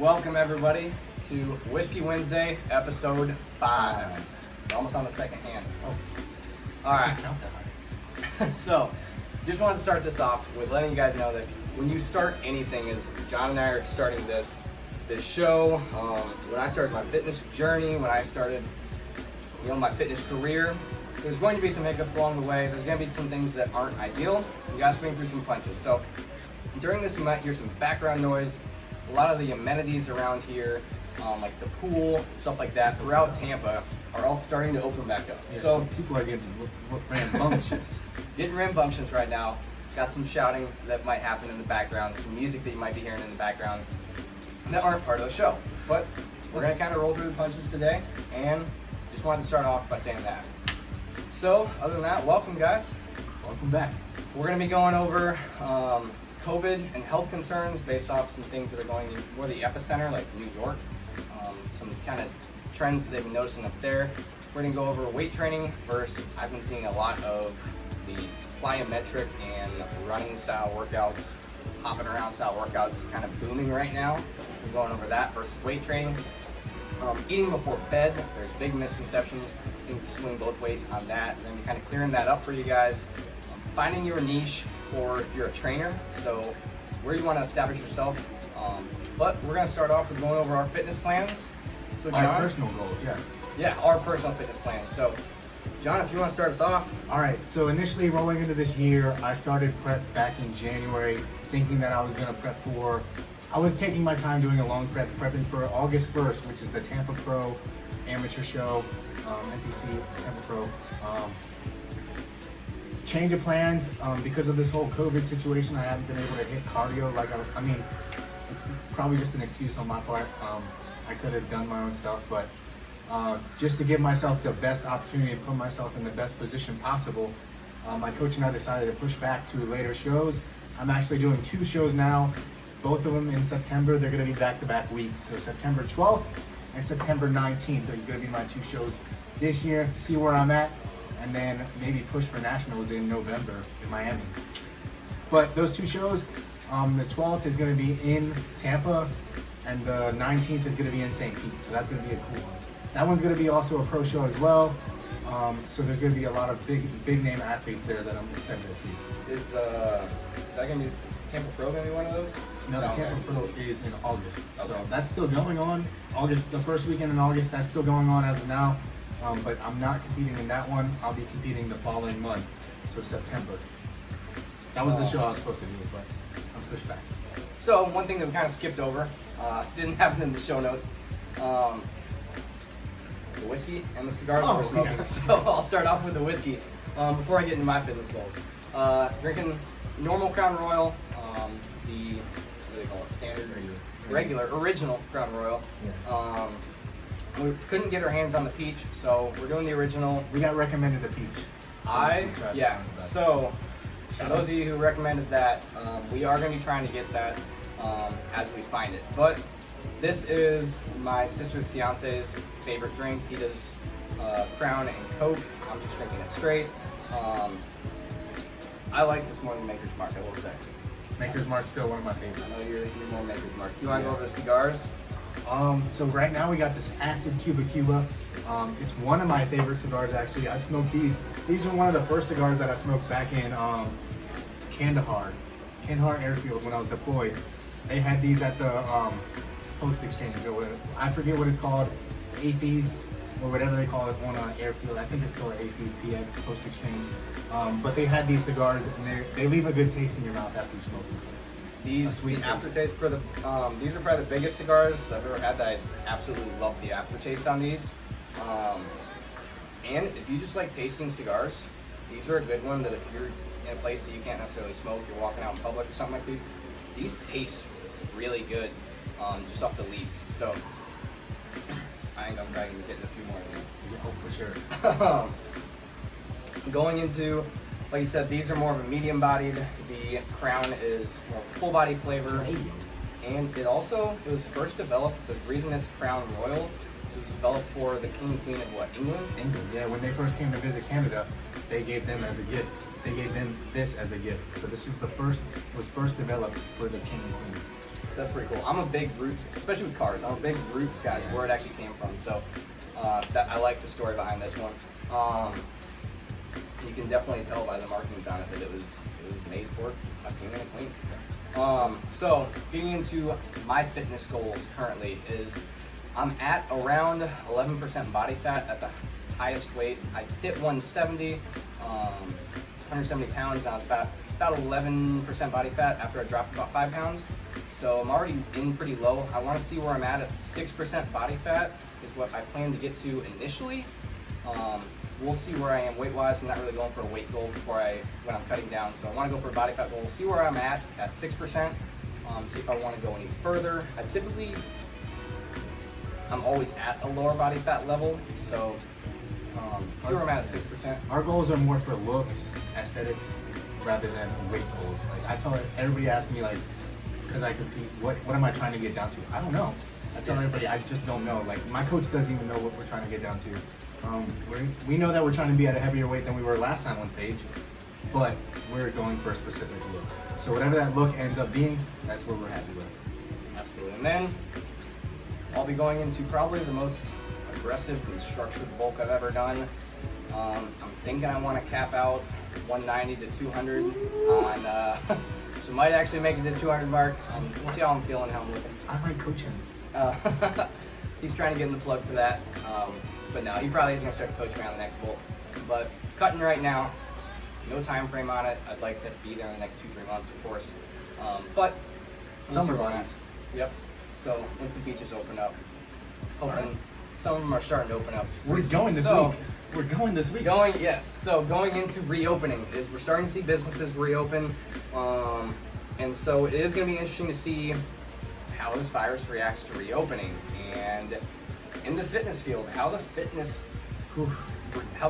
Welcome everybody to Whiskey Wednesday, episode 5. We're almost on the second hand. All right. So, just wanted to start this off with letting you guys know that when you start anything, as John and I are starting this show, when I started my fitness journey, when I started, my fitness career, there's going to be some hiccups along the way. There's going to be some things that aren't ideal. You got to swing through some punches. So, during this, you might hear some background noise. A lot of the amenities around here, like the pool, stuff like that, throughout Tampa, are all starting to open back up. Yeah, so people are getting rambunctious. Getting rambunctious right now. Got some shouting that might happen in the background, some music that you might be hearing in the background that aren't part of the show. But we're going to kind of roll through the punches today, and just wanted to start off by saying that. So, other than that, welcome guys. Welcome back. We're going to be going over COVID and health concerns based off some things that are going more the epicenter, like New York, some kind of trends that they've been noticing up there. We're going to go over weight training versus I've been seeing a lot of the plyometric and running style workouts, hopping around style workouts kind of booming right now. We're going over that versus weight training. Eating before bed, there's big misconceptions, things to swing both ways on that, and then kind of clearing that up for you guys. Finding your niche, or if you're a trainer, so where you want to establish yourself. But we're going to start off with going over our fitness plans. So John, our personal goals, yeah. Yeah, our personal fitness plans. So John, if you want to start us off. All right, so initially rolling into this year, I started prep back in January, thinking that I was going to prep for, I was taking my time doing a long prep, prepping for August 1st, which is the Tampa Pro amateur show, NPC Tampa Pro. Change of plans because of this whole COVID situation. I haven't been able to hit cardio like I mean, it's probably just an excuse on my part. I could have done my own stuff, but just to give myself the best opportunity and put myself in the best position possible, my coach and I decided to push back to later shows. I'm actually doing 2 shows now, both of them in September. They're going to be back-to-back weeks. So September 12th and September 19th is going to be my 2 shows this year. See where I'm at. And then maybe push for nationals in November in Miami. But those 2 shows, the 12th is going to be in Tampa, and the 19th is going to be in St. Pete. So that's going to be a cool one. That one's going to be also a pro show as well. So there's going to be a lot of big name athletes there that I'm excited to see. Is that going to be Tampa Pro going to be one of those? No, the Tampa Pro is in August. Okay. So that's still going on. The first weekend in August, that's still going on as of now. But I'm not competing in that one. I'll be competing the following month, so September. That was the show I was supposed to do, but I'm pushed back. So one thing that we kind of skipped over, didn't happen in the show notes, the whiskey and the cigars that we're smoking. Yeah. So I'll start off with the whiskey before I get into my fitness goals. Drinking normal Crown Royal, what do they call it, standard, regular, original Crown Royal. Yeah. We couldn't get our hands on the peach, so we're doing the original. We got recommended the peach. So for those of you who recommended that, we are going to be trying to get that as we find it. But this is my sister's fiance's favorite drink. He does Crown and Coke. I'm just drinking it straight. I like this more than Maker's Mark, I will say. Maker's Mark's still one of my favorites. I know you're more Maker's Mark. You want to go over the cigars? So right now we got this acid Kuba Kuba. It's one of my favorite cigars actually. I smoked these. These are one of the first cigars that I smoked back in Kandahar Airfield when I was deployed. They had these at the post exchange, or whatever. I forget what it's called, AFES or whatever they call it on an airfield. I think it's still AFES PX post exchange. But they had these cigars and they leave a good taste in your mouth after you smoke them. These aftertaste for these are probably the biggest cigars I've ever had. That I absolutely love the aftertaste on these. And if you just like tasting cigars, these are a good one. That if you're in a place that you can't necessarily smoke, you're walking out in public or something like these taste really good just off the leaves. So I think I'm probably gonna get a few more of these. Oh, for sure. Going into, like you said, these are more of a medium-bodied. The Crown is more full body flavor. And it was first developed, the reason it's Crown Royal, so it was developed for the King and Queen of what, England? England, yeah. When they first came to visit Canada, they gave them as a gift. They gave them this as a gift. So this was was first developed for the King and Queen. So that's pretty cool. I'm a big roots, especially with cars. I'm a big roots guy, where it actually came from. So that I like the story behind this one. You can definitely tell by the markings on it that it was made for a king and a queen. So getting into my fitness goals currently is I'm at around 11% body fat at the highest weight. I hit 170, 170 pounds. Now it's about 11% body fat after I dropped about 5 pounds. So I'm already in pretty low. I want to see where I'm at 6% body fat is what I plan to get to initially. We'll see where I am weight-wise. I'm not really going for a weight goal when I'm cutting down. So I want to go for a body fat goal. See where I'm at 6%. See if I want to go any further. I'm always at a lower body fat level. So see where I'm at 6%. Our goals are more for looks, aesthetics, rather than weight goals. Like I tell everybody asks me like, because I compete, what am I trying to get down to? I don't know. I tell everybody I just don't know. Like my coach doesn't even know what we're trying to get down to. We know that we're trying to be at a heavier weight than we were last time on stage, but we're going for a specific look. So whatever that look ends up being, that's what we're happy with. Absolutely. And then I'll be going into probably the most aggressive and structured bulk I've ever done. I'm thinking I want to cap out 190 to 200 on, so might actually make it to the 200 mark. We'll see how I'm feeling, how I'm looking. I might coach him. He's trying to get in the plug for that. But no, he probably isn't going to start to coach me on the next bolt. But cutting right now, no time frame on it. I'd like to be there in the next 2-3 months, of course. But Summer bodies. Yep. So once the beaches open up, hoping some of them are starting to open up. We're going this week. We're going this week. Yes. So going into reopening is we're starting to see businesses reopen, and so it is going to be interesting to see how this virus reacts to reopening, and in the fitness field, how the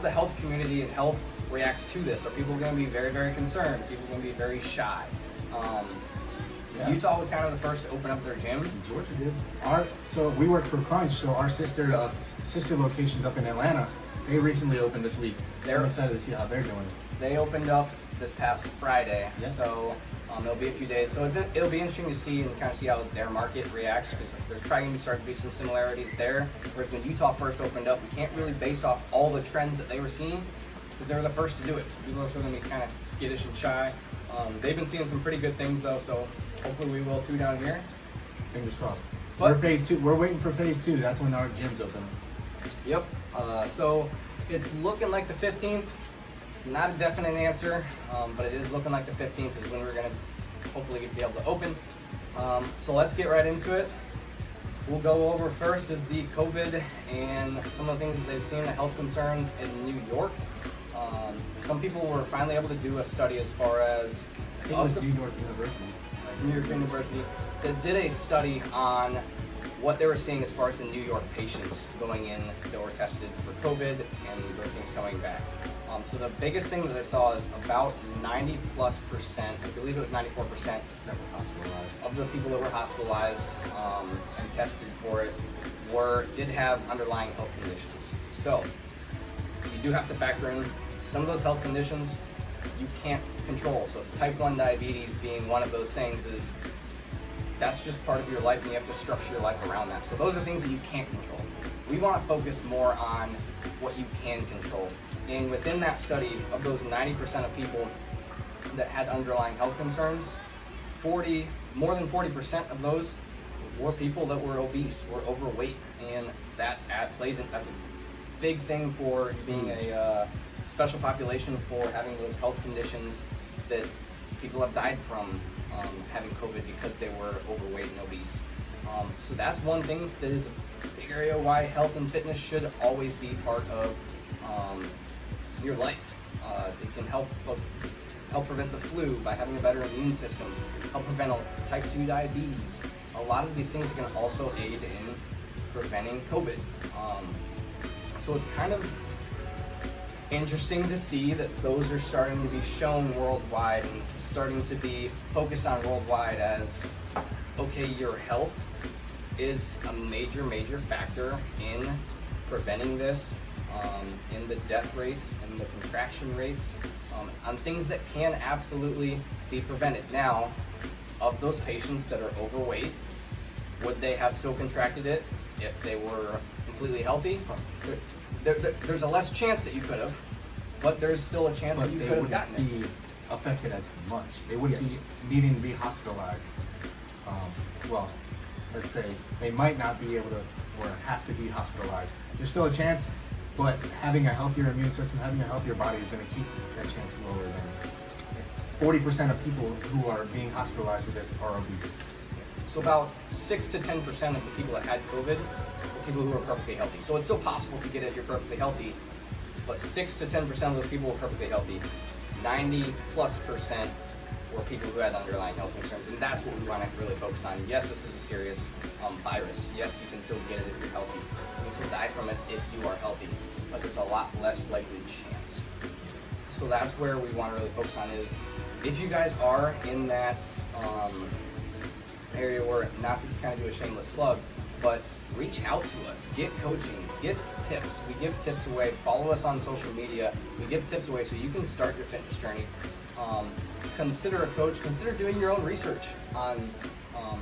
health community and health reacts to this. Are people going to be very, very concerned? Are people going to be very shy? Utah was kind of the first to open up their gyms. Georgia did. So we work for Crunch, so our sister locations up in Atlanta, they recently opened this week. I'm excited to see how they're doing. They opened up this past Friday, so it'll be a few days. So it'll be interesting to see and kind of see how their market reacts, because there's probably going to start to be some similarities there. Whereas when Utah first opened up, we can't really base off all the trends that they were seeing, because they were the first to do it. So people are still going to be kind of skittish and shy. They've been seeing some pretty good things though, so hopefully we will too down here. Fingers crossed. We're phase 2. We're waiting for phase 2. That's when our gym's open. Yep. So it's looking like the 15th. Not a definite answer, but it is looking like the 15th is when we're going to hopefully be able to open. So let's get right into it. We'll go over first is the COVID and some of the things that they've seen, the health concerns in New York. Some people were finally able to do a study as far as I think it was New York University. New York University that did a study on what they were seeing as far as the New York patients going in that were tested for COVID and those things coming back. So the biggest thing that they saw is about 90+%, I believe it was 94% That were hospitalized. of the people that were hospitalized and tested for it did have underlying health conditions. So you do have to factor in some of those health conditions you can't control. So type 1 diabetes being one of those things that's just part of your life, and you have to structure your life around that. So those are things that you can't control. We want to focus more on what you can control. And within that study, of those 90% of people that had underlying health concerns, more than 40% of those were people that were obese, were overweight, and that's a big thing for being a special population, for having those health conditions that people have died from having COVID because they were overweight and obese. So that's one thing that is a big area why health and fitness should always be part of your life. It can help prevent the flu by having a better immune system, help prevent type 2 diabetes. A lot of these things can also aid in preventing COVID. So it's kind of interesting to see that those are starting to be shown worldwide and starting to be focused on worldwide as, okay, your health is a major, major factor in preventing this, in the death rates and the contraction rates, on things that can absolutely be prevented. Now, of those patients that are overweight, would they have still contracted it if they were completely healthy? There's a less chance that you could have, but there's still a chance that you could have gotten it. They wouldn't be affected as much. They wouldn't Yes. be needing to be hospitalized. Well, let's say they might not be able to or have to be hospitalized. There's still a chance, but having a healthier immune system, having a healthier body is going to keep that chance lower than 40% of people who are being hospitalized with this are obese. So about 6 to 10% of the people that had COVID were people who were perfectly healthy. So it's still possible to get it if you're perfectly healthy, but 6 to 10% of those people were perfectly healthy. 90+% were people who had underlying health concerns, and that's what we want to really focus on. Yes, this is a serious virus. Yes, you can still get it if you're healthy. You can still die from it if you are healthy, but there's a lot less likely chance. So that's where we want to really focus on is, if you guys are in that area where, not to kind of do a shameless plug, but reach out to us, get coaching, get tips. We give tips away. Follow us on social media. We give tips away so you can start your fitness journey. Consider a coach. Consider doing your own research on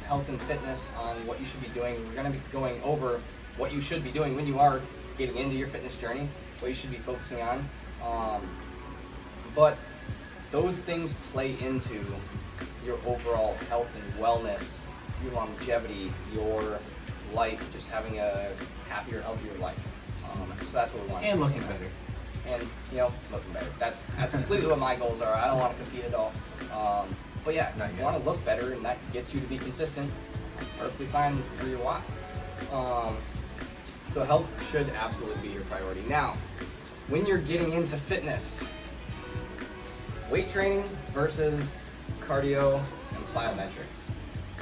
health and fitness, on what you should be doing. We're going to be going over what you should be doing when you are getting into your fitness journey, what you should be focusing on. But those things play into your overall health and wellness, your longevity, your life, just having a happier, healthier life. So that's what we want. And looking better. And, looking better. That's completely what my goals are. I don't want to compete at all. But yeah, if you want to look better and that gets you to be consistent, that's perfectly fine for your why. So health should absolutely be your priority. Now, when you're getting into fitness, weight training versus cardio and plyometrics.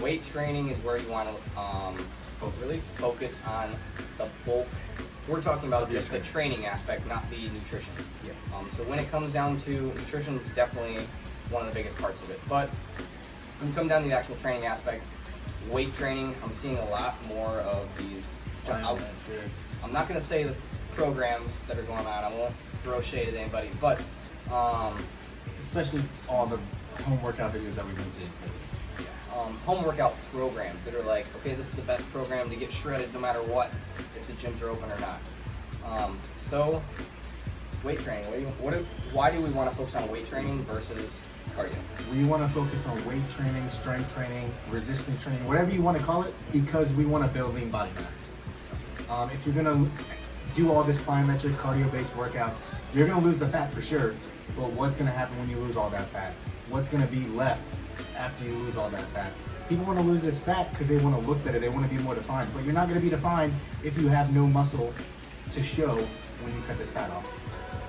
Weight training is where you want to really focus on the bulk. We're talking about just the training aspect, not the nutrition. Yeah. So when it comes down to nutrition, is definitely one of the biggest parts of it. But when you come down to the actual training aspect, weight training, I'm seeing a lot more of these. I'm not going to say the programs that are going on. I won't throw shade at anybody, but especially all the home workout videos that we've been seeing. Home workout programs that are like, okay, this is the best program to get shredded no matter what, if the gyms are open or not. So, weight training. Why do we want to focus on weight training versus cardio? We want to focus on weight training, strength training, resistance training, whatever you want to call it, because we want to build lean body mass. If you're going to do all this plyometric cardio-based workouts, you're going to lose the fat for sure, but what's going to happen when you lose all that fat? What's going to be left after you lose all that fat? People want to lose this fat because they want to look better, they want to be more defined, but you're not going to be defined if you have no muscle to show when you cut this fat off.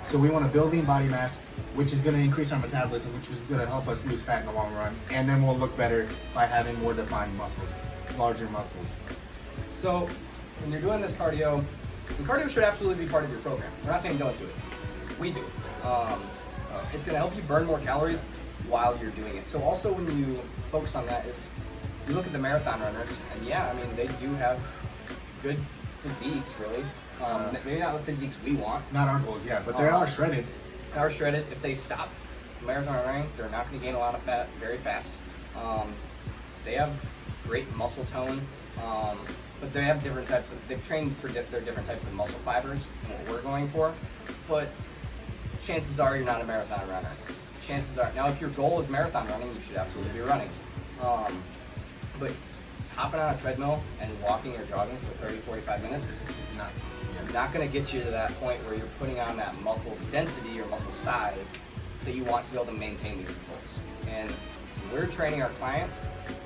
So we want to build lean body mass, which is going to increase our metabolism, which is going to help us lose fat in the long run, and then we'll look better by having more defined muscles, larger muscles. So when you're doing this cardio, and cardio should absolutely be part of your program. We're not saying don't do it. We do it. It's going to help you burn more calories while you're doing it. So also when you focus on that, you look at the marathon runners, and yeah, I mean, they do have good physiques, really. Maybe not the physiques we want. Not our goals, yeah, but they are shredded. They are shredded. If they stop marathon running, they're not going to gain a lot of fat very fast. They have great muscle tone, but they have different types of, they've trained for their different types of muscle fibers than what we're going for, but chances are you're not a marathon runner. Chances are, now if your goal is marathon running, you should absolutely be running. But hopping on a treadmill and walking or jogging for 30, 45 minutes is not going to get you to that point where you're putting on that muscle density or muscle size that you want to be able to maintain these results. And we're training our clients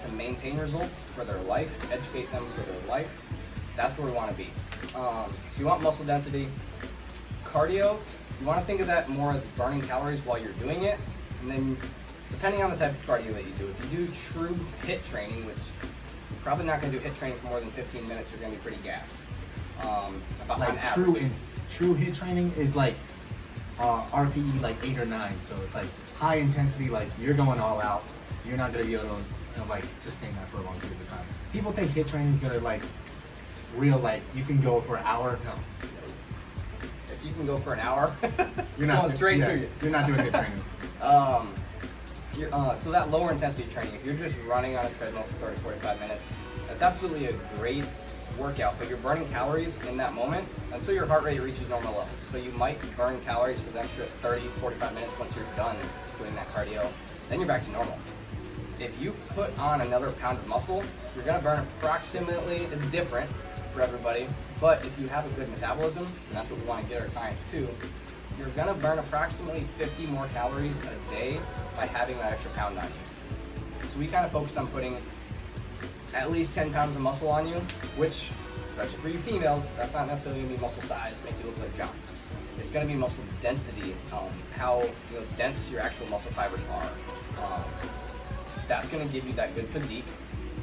to maintain results for their life, to educate them for their life. That's where we want to be. So you want muscle density. Cardio, you want to think of that more as burning calories while you're doing it. And then depending on the type of cardio that you do, if you do true HIIT training, which you're probably not going to do HIIT training for more than 15 minutes, you're going to be pretty gassed. About like on average. True HIIT training is like RPE like 8 or 9, so it's like high intensity, like you're going all out. You're not going to be able to like sustain that for a long period of time. People think HIIT training is going to like real, like you can go for an hour. No. If you can go for an hour, you're it's not going straight to you. You're not doing HIIT training. So that lower intensity training, if you're just running on a treadmill for 30, 45 minutes, that's absolutely a great workout, but you're burning calories in that moment until your heart rate reaches normal levels. So you might burn calories for the extra 30, 45 minutes once you're done doing that cardio, then you're back to normal. If you put on another pound of muscle, you're gonna burn approximately, it's different for everybody, but if you have a good metabolism, and that's what we wanna get our clients to, you're gonna burn approximately 50 more calories a day by having that extra pound on you. So we kind of focus on putting at least 10 pounds of muscle on you, which, especially for you females, that's not necessarily gonna be muscle size, make you look like John. It's gonna be muscle density, how dense your actual muscle fibers are. That's gonna give you that good physique,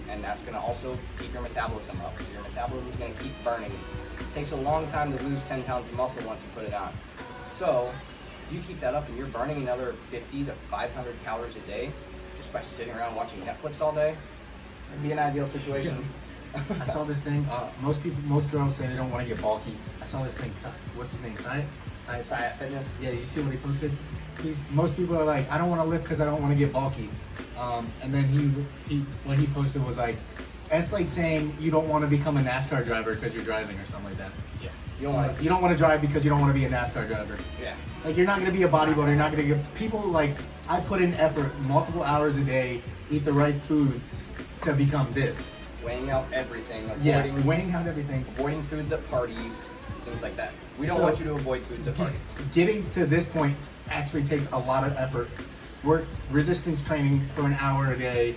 and that's gonna also keep your metabolism up. So your metabolism is gonna keep burning. It takes a long time to lose 10 pounds of muscle once you put it on. So if you keep that up and you're burning another 50 to 500 calories a day just by sitting around watching Netflix all day, it'd be an ideal situation. I saw this thing. Most girls say they don't want to get bulky. I saw this thing. What's his name? Science Fitness. Yeah, you see what he posted? Most people are like, I don't want to lift because I don't want to get bulky. And then what he posted was like, it's like saying you don't want to become a NASCAR driver because you're driving or something like that. Yeah. You don't want to drive because you don't want to be a NASCAR driver. Yeah. Like you're not going to be a bodybuilder. You're not going to get people like I put in effort, multiple hours a day, eat the right foods to become this. Weighing out everything. Weighing out everything. Avoiding foods at parties, things like that. We don't want you to avoid foods at parties. Getting to this point actually takes a lot of effort. Resistance training for an hour a day,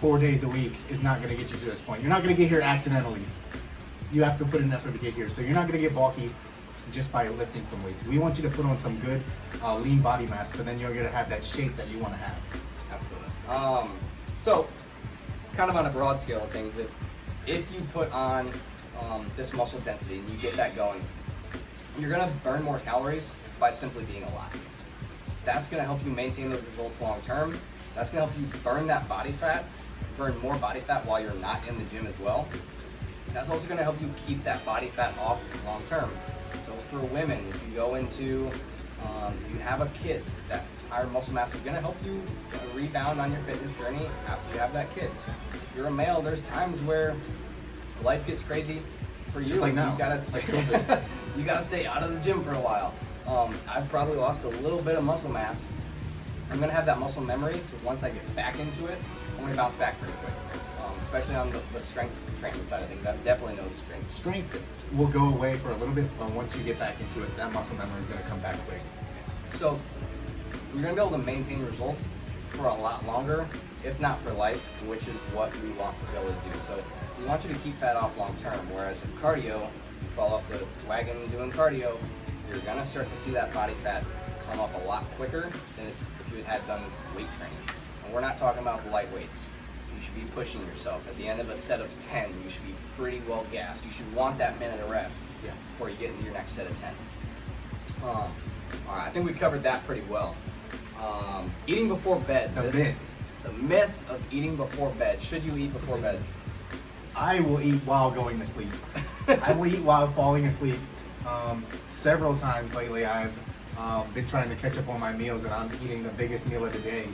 4 days a week is not going to get you to this point. You're not going to get here accidentally. You have to put in effort to get here. So you're not going to get bulky just by lifting some weights. We want you to put on some good lean body mass, so then you're going to have that shape that you want to have. Absolutely. So, kind of on a broad scale of things, is if you put on this muscle density and you get that going, you're going to burn more calories by simply being alive. That's going to help you maintain those results long term. That's going to help you burn that body fat, burn more body fat while you're not in the gym as well. That's also going to help you keep that body fat off long term. So for women, if you go into, if you have a kid, that higher muscle mass is going to help you rebound on your fitness journey after you have that kid. If you're a male, there's times where life gets crazy for you. Like now. You gotta stay out of the gym for a while. I've probably lost a little bit of muscle mass. I'm gonna have that muscle memory, so once I get back into it, I'm gonna bounce back pretty quick. Especially on the strength training side of things. I've definitely noticed strength. Strength will go away for a little bit, but once you get back into it, that muscle memory is gonna come back quick. So you're gonna be able to maintain results for a lot longer, if not for life, which is what we want to be able to do. So we want you to keep that off long term, whereas in cardio, you fall off the wagon doing cardio, you're gonna start to see that body fat come up a lot quicker than if you had done weight training. And we're not talking about light weights. You should be pushing yourself. At the end of a set of 10, you should be pretty well gassed. You should want that minute of rest before you get into your next set of 10. All right, I think we covered that pretty well. Eating before bed. The myth of eating before bed. Should you eat before bed? I will eat while going to sleep. I will eat while falling asleep. Several times lately, I've been trying to catch up on my meals, and I'm eating the biggest meal of the day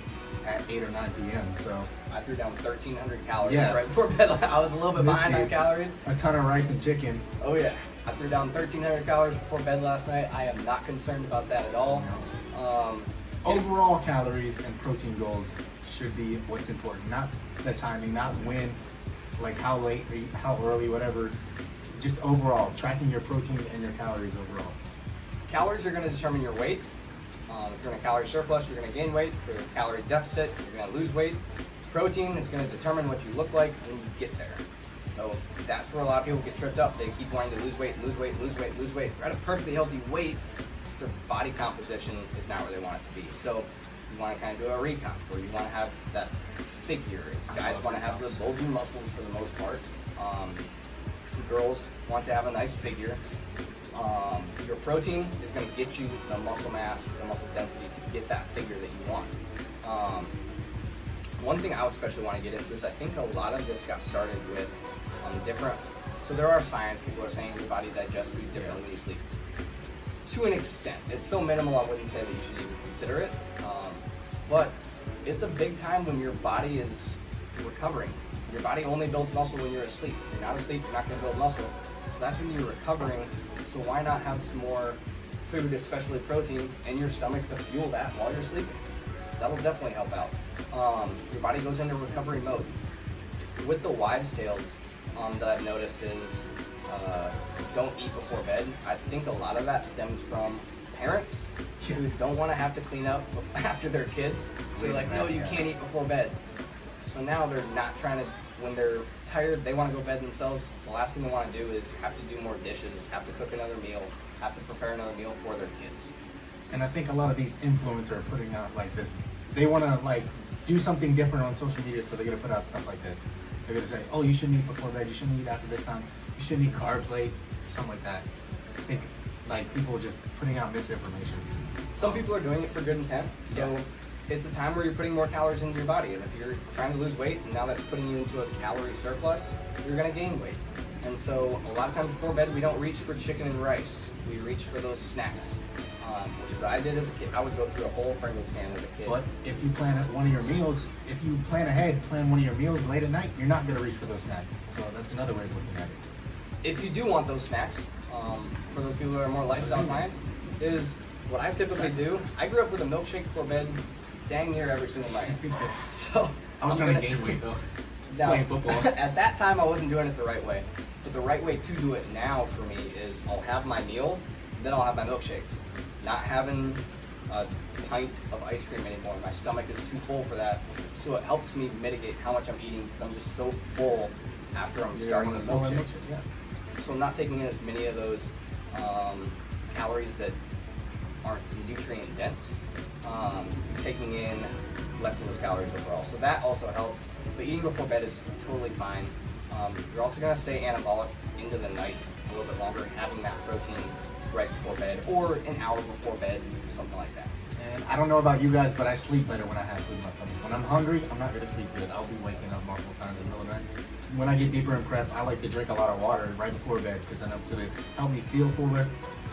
at 8 or 9 p.m. So I threw down 1,300 calories right before bed. I was a little bit behind on calories. A ton of rice and chicken. Oh yeah, I threw down 1,300 calories before bed last night. I am not concerned about that at all. Overall calories and protein goals should be what's important, not the timing, not when, like how late, or how early, whatever. Just overall, tracking your protein and your calories overall. Calories are going to determine your weight. If you're in a calorie surplus, you're going to gain weight. If you're in a calorie deficit, you're going to lose weight. Protein is going to determine what you look like when you get there. So that's where a lot of people get tripped up. They keep wanting to lose weight, lose weight, lose weight, lose weight. They're at a perfectly healthy weight. Their body composition is not where they want it to be. So you want to kind of do a recomp where you want to have that figure. Guys want to have the bulging muscles for the most part. Girls want to have a nice figure. Your protein is going to get you the muscle mass, the muscle density to get that figure that you want. One thing I especially want to get into is I think a lot of this got started with different, so there are science, people are saying your body digests food differently when you sleep. To an extent. It's so minimal I wouldn't say that you should even consider it. But it's a big time when your body is recovering. Your body only builds muscle when you're asleep. If you're not asleep, you're not going to build muscle. So that's when you're recovering. So why not have some more food, especially protein, in your stomach to fuel that while you're sleeping? That will definitely help out. Your body goes into recovery mode. With the wives' tales that I've noticed is don't eat before bed. I think a lot of that stems from parents who don't want to have to clean up after their kids. So they're like, no, you can't eat before bed. So now they're not trying to, when they're tired, they want to go to bed themselves. The last thing they want to do is have to do more dishes, have to cook another meal, have to prepare another meal for their kids. And I think a lot of these influencers are putting out like this. They want to like do something different on social media, so they're gonna put out stuff like this. They're gonna say, "Oh, you shouldn't eat before bed. You shouldn't eat after this time. You shouldn't eat carbs late." Something like that. I think like people are just putting out misinformation. Some people are doing it for good intent. So it's a time where you're putting more calories into your body, and if you're trying to lose weight, and now that's putting you into a calorie surplus, you're gonna gain weight. And so a lot of times before bed, we don't reach for chicken and rice. We reach for those snacks. Which is what I did as a kid. I would go through a whole Pringles can as a kid. But if you plan one of your meals, if you plan ahead, plan one of your meals late at night, you're not gonna reach for those snacks. So that's another way of looking at it. If you do want those snacks, for those people that are more lifestyle clients, is what I typically do. I grew up with a milkshake before bed, dang near every single night. So I was trying to gain weight though. Now, playing football. At that time, I wasn't doing it the right way. But the right way to do it now for me is I'll have my meal, then I'll have my milkshake. Not having a pint of ice cream anymore. My stomach is too full for that. So it helps me mitigate how much I'm eating because I'm just so full after I'm starting the milkshake. So I'm not taking in as many of those calories that aren't nutrient dense. Taking in less of those calories overall. So that also helps. But eating before bed is totally fine. You're also going to stay anabolic into the night a little bit longer, having that protein right before bed or an hour before bed, something like that. And I don't know about you guys, but I sleep better when I have food in my stomach. When I'm hungry, I'm not going to sleep good. I'll be waking up multiple times in the middle of the night. When I get deeper impressed, I like to drink a lot of water right before bed because then it's going to help me feel fuller,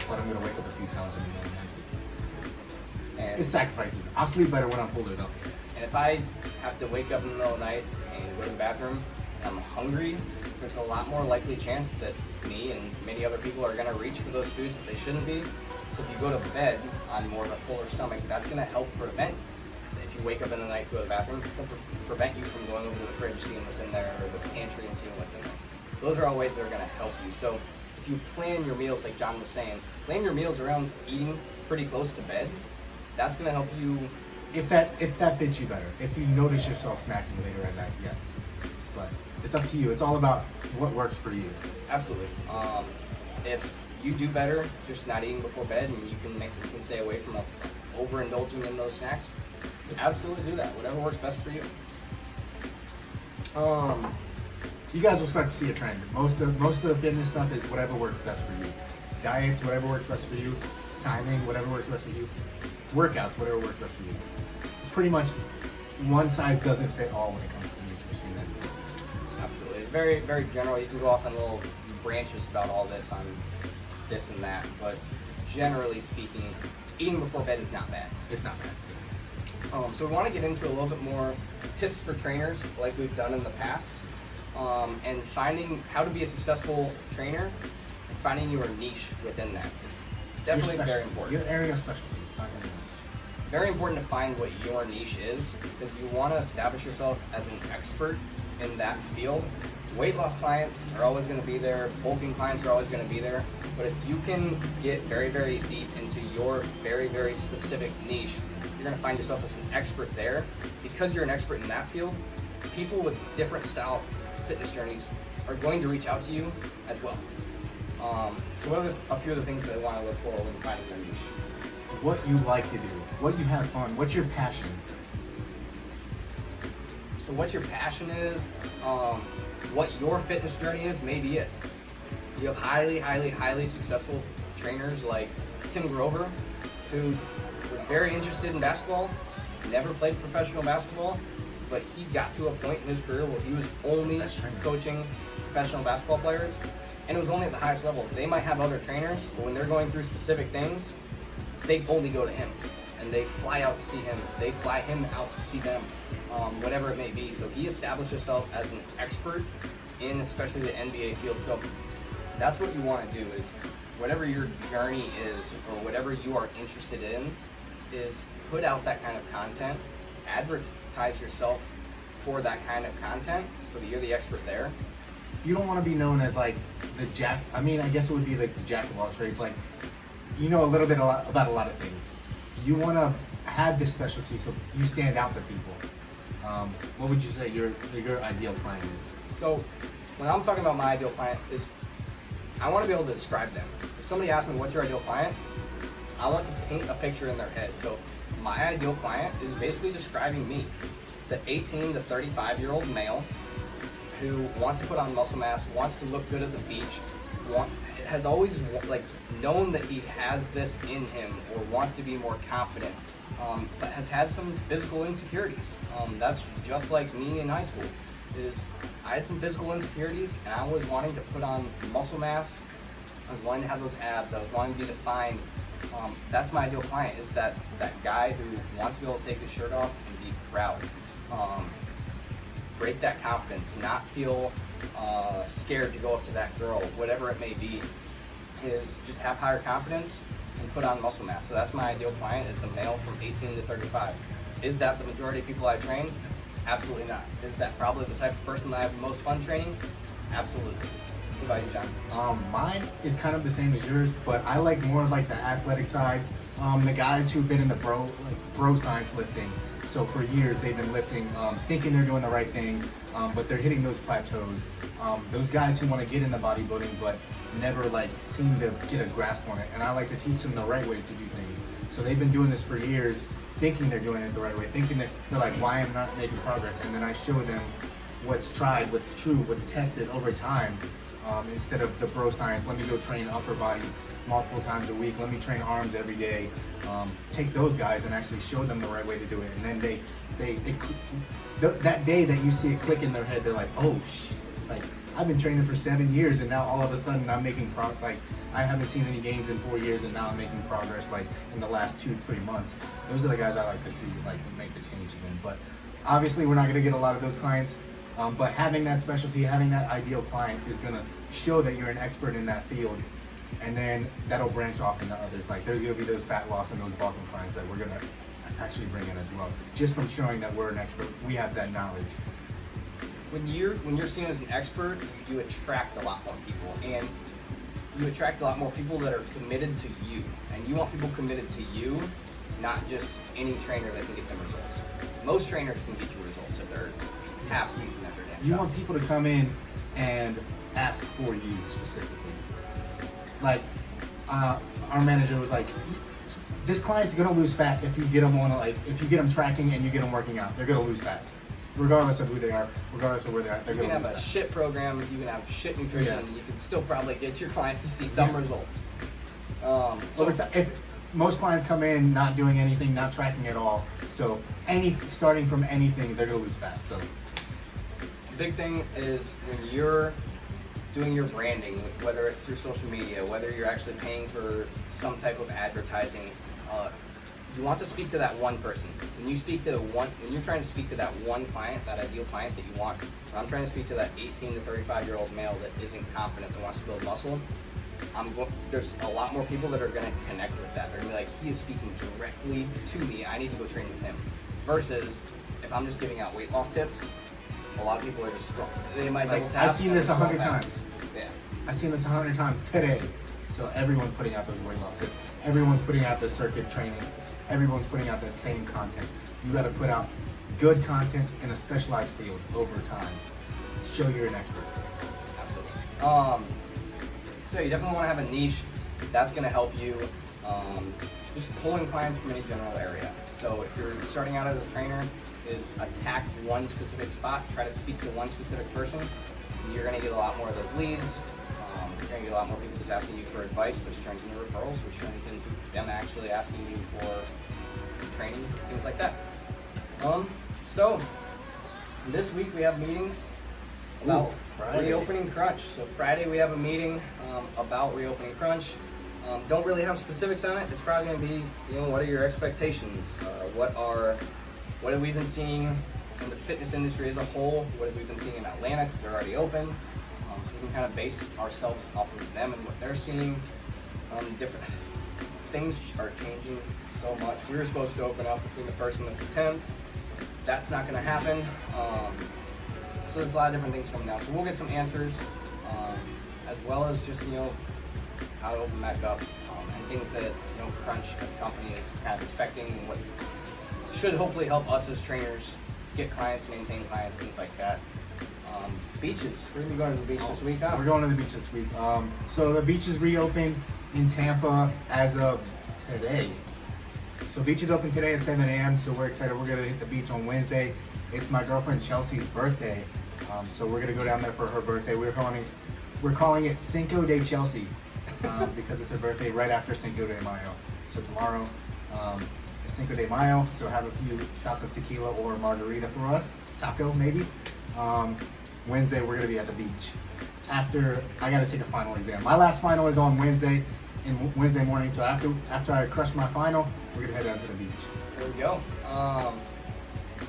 but I'm going to wake up a few times in the middle of the night. And It's sacrifices. I'll sleep better when I'm fuller though. And if I have to wake up in the middle of the night and go to the bathroom and I'm hungry, there's a lot more likely chance that me and many other people are going to reach for those foods that they shouldn't be. So if you go to bed on more of a fuller stomach, that's going to help prevent, if you wake up in the night to go to the bathroom, it's going to prevent you from going over to the fridge, seeing what's in there, or the pantry and seeing what's in there. Those are all ways that are going to help you. So if you plan your meals, like John was saying, plan your meals around eating pretty close to bed. That's going to help you. If that fits you better. If you notice yourself snacking later at night, yes. But it's up to you. It's all about what works for you. Absolutely. If you do better just not eating before bed, and you can stay away from overindulging in those snacks, absolutely do that. Whatever works best for you. You guys will start to see a trend. Most of the fitness stuff is whatever works best for you. Diets, whatever works best for you. Timing, whatever works best for you. Workouts, whatever works best for you. It's pretty much one size doesn't fit all when it comes to nutrition and fitness. Absolutely. It's very, very general. You can go off on little branches about all this on this and that, but generally speaking, eating before bed is not bad. It's not bad. So we want to get into a little bit more tips for trainers like we've done in the past, and finding how to be a successful trainer, finding your niche within that. It's definitely very important. Your area of specialty. Very important to find what your niche is, because you want to establish yourself as an expert in that field. Weight loss clients are always going to be there, bulking clients are always going to be there, but if you can get very, very deep into your very, very specific niche, you're going to find yourself as an expert there. Because you're an expert in that field, people with different style fitness journeys are going to reach out to you as well. So what are a few of the things that I want to look for when finding their niche? What you like to do, what you have fun, what's your passion? So what your passion is, what your fitness journey is, may be it. You have highly, highly, highly successful trainers like Tim Grover, who was very interested in basketball, never played professional basketball, but he got to a point in his career where he was only coaching professional basketball players, and it was only at the highest level. They might have other trainers, but when they're going through specific things, they only go to him. And and they fly out to see him. They fly him out to see them, whatever it may be. So he established himself as an expert in especially the NBA field. So that's what you want to do, is whatever your journey is or whatever you are interested in, is put out that kind of content, advertise yourself for that kind of content so that you're the expert there. You don't want to be known as like the jack. I mean, I guess it would be like the jack of all trades. Like, you know a little bit about a lot of things. You want to have this specialty so you stand out to people. What would you say your ideal client is? So when I'm talking about my ideal client, is I want to be able to describe them. If somebody asks me what's your ideal client, I want to paint a picture in their head. So my ideal client is basically describing me, the 18 to 35-year-old male who wants to put on muscle mass, wants to look good at the beach, has always like known that he has this in him or wants to be more confident, but has had some physical insecurities. That's just like me in high school. I had some physical insecurities, and I was wanting to put on muscle mass. I was wanting to have those abs. I was wanting to be defined. That's my ideal client, is that guy who wants to be able to take his shirt off and be proud. Break that confidence, not feel scared to go up to that girl, whatever it may be, is just have higher confidence and put on muscle mass. So that's my ideal client, is a male from 18 to 35. Is that the majority of people I train? Absolutely not. Is that probably the type of person that I have the most fun training? Absolutely. What about you, John? Mine is kind of the same as yours, but I like more of like the athletic side. The guys who've been in the bro science lifting. So for years they've been lifting, thinking they're doing the right thing, but they're hitting those plateaus. Those guys who want to get into bodybuilding but never like seem to get a grasp on it. And I like to teach them the right way to do things. So they've been doing this for years, thinking they're doing it the right way, thinking that they're like, why am I not making progress? And then I show them what's tried, what's true, what's tested over time, instead of the bro science. Let me go train upper body multiple times a week. Let me train arms every day. Take those guys and actually show them the right way to do it. And then that day that you see a click in their head, they're like, oh, like I've been training for 7 years and now all of a sudden I'm making progress. Like I haven't seen any gains in 4 years and now I'm making progress like in the last 2-3 months. Those are the guys I like to see, like to make the changes in. But obviously we're not going to get a lot of those clients. But having that specialty, having that ideal client is going to show that you're an expert in that field. And then that'll branch off into others. Like there's going to be those fat loss and those bulking clients that we're going to actually bring in as well. Just from showing that we're an expert, we have that knowledge. When you're seen as an expert, you attract a lot more people, and you attract a lot more people that are committed to you. And you want people committed to you, not just any trainer that can get them results. Most trainers can get you results if they're half decent at their damn You job. want people to come in and ask for you specifically. Like, our manager was like, this client's gonna lose fat if you get them on, like, if you get them tracking and you get them working out, they're gonna lose fat. Regardless of who they are, regardless of where they're at, they're You gonna can lose have a fat. shit program, you can have shit nutrition, Yeah. and you can still probably get your client to see some Yeah. results. If most clients come in not doing anything, not tracking at all, so starting from anything, they're gonna lose fat. So The big thing is when you're doing your branding, whether it's through social media, whether you're actually paying for some type of advertising, you want to speak to that one person. When you're trying to speak to that one client, that ideal client that you want, when I'm trying to speak to that 18 to 35-year-old male that isn't confident, that wants to build muscle, there's a lot more people that are going to connect with that. They're going to be like, he is speaking directly to me, I need to go train with him. Versus, if I'm just giving out weight loss tips, a lot of people are just strong. They might take a tap. I've seen this 100 fast. times. Yeah. I've seen this 100 times today. So everyone's putting out those weight loss tips. Everyone's putting out the circuit training. Everyone's putting out that same content. You got to put out good content in a specialized field over time to show you're an expert. Absolutely. So you definitely want to have a niche. That's going to help you just pulling clients from any general area. So if you're starting out as a trainer, is attack one specific spot, try to speak to one specific person. You're going to get a lot more of those leads. You're going to get a lot more people just asking you for advice, which turns into referrals, which turns into them actually asking you for training, things like that. So this week we have meetings about Friday. reopening crunch. So Friday we have a meeting about reopening crunch. Don't really have specifics on it. It's probably going to be, what are your expectations? What have we been seeing in the fitness industry as a whole? What have we been seeing in Atlanta, because they're already open? So we can kind of base ourselves off of them and what they're seeing. Different things are changing so much. We were supposed to open up between the 1st and the 10th. That's not going to happen. So there's a lot of different things coming down. So we'll get some answers, as well as just, how to open back up, and things that, Crunch as a company is kind of expecting, and what should hopefully help us as trainers get clients, maintain clients, things like that. Beaches. We're going to be going to the beach this week, huh? We're going to the beach this week. So the beach is reopened in Tampa as of today. So beach is open today at 7 a.m. So we're excited. We're going to hit the beach on Wednesday. It's my girlfriend Chelsea's birthday. So we're going to go down there for her birthday. We're calling it Cinco de Chelsea because it's her birthday right after Cinco de Mayo. So tomorrow is Cinco de Mayo. So have a few shots of tequila or margarita for us. Taco maybe. Wednesday we're gonna be at the beach. After I gotta take a final exam. My last final is on Wednesday morning. So after I crush my final, we're gonna head down to the beach. There we go.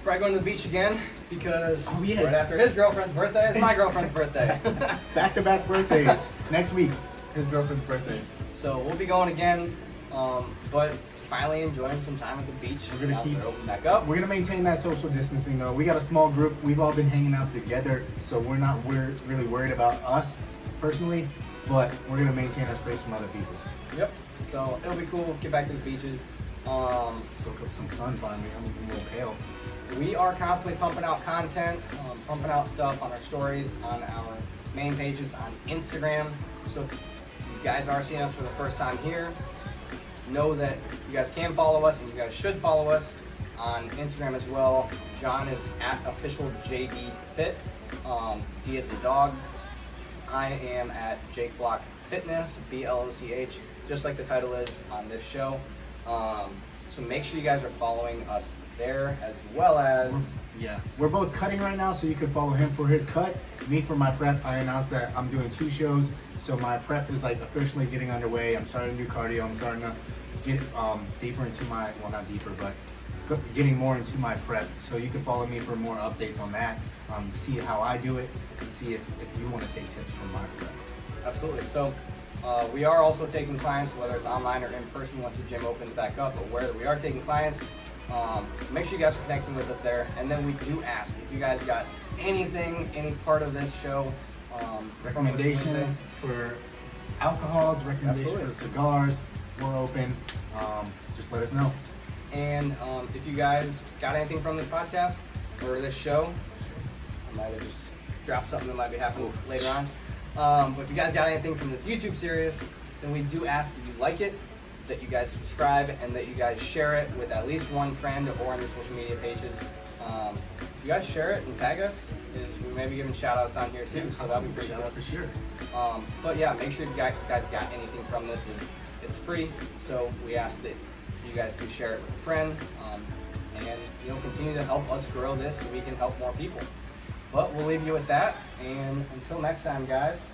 Probably going to the beach again because yes. Right after his girlfriend's birthday is my girlfriend's birthday. Back-to-back birthdays. Next week, his girlfriend's birthday. So we'll be going again, but finally enjoying some time at the beach. We're gonna keep open back up. We're gonna maintain that social distancing though. We got a small group. We've all been hanging out together, so we're really worried about us personally, but we're gonna maintain our space from other people. Yep. So it'll be cool. Get back to the beaches. Soak up some sun finally. I'm a little pale. We are constantly pumping out content, pumping out stuff on our stories, on our main pages, on Instagram. So if you guys are seeing us for the first time here, know that you guys can follow us, and you guys should follow us on Instagram as well. John is at officialjdfit, D as in dog. I am at Jake Block Fitness, BLOCH, just like the title is on this show. So make sure you guys are following us there, as well as... We're both cutting right now, so you can follow him for his cut, me for my prep. I announced that I'm doing 2 shows, so my prep is like officially getting underway. I'm starting to do cardio. I'm starting to get deeper into my, well, not deeper, but getting more into my prep. So you can follow me for more updates on that, see how I do it, and see if you want to take tips from my prep. Absolutely. So we are also taking clients, whether it's online or in person once the gym opens back up, but where we are taking clients, make sure you guys are connecting with us there. And then we do ask if you guys got anything, any part of this show, recommendations for alcohols, recommendations for cigars, we're open. Just let us know. And if you guys got anything from this podcast or this show, I might have just dropped something that might be happening later on. But if you guys got anything from this YouTube series, then we do ask that you like it, that you guys subscribe, and that you guys share it with at least one friend or on your social media pages. If you guys share it and tag us, we may be giving shout outs on here too, so that'll be pretty cool. For sure. But yeah, make sure you guys got anything from this. It's free, so we ask that you guys do share it with a friend, and continue to help us grow this so we can help more people. But we'll leave you with that, and until next time, guys.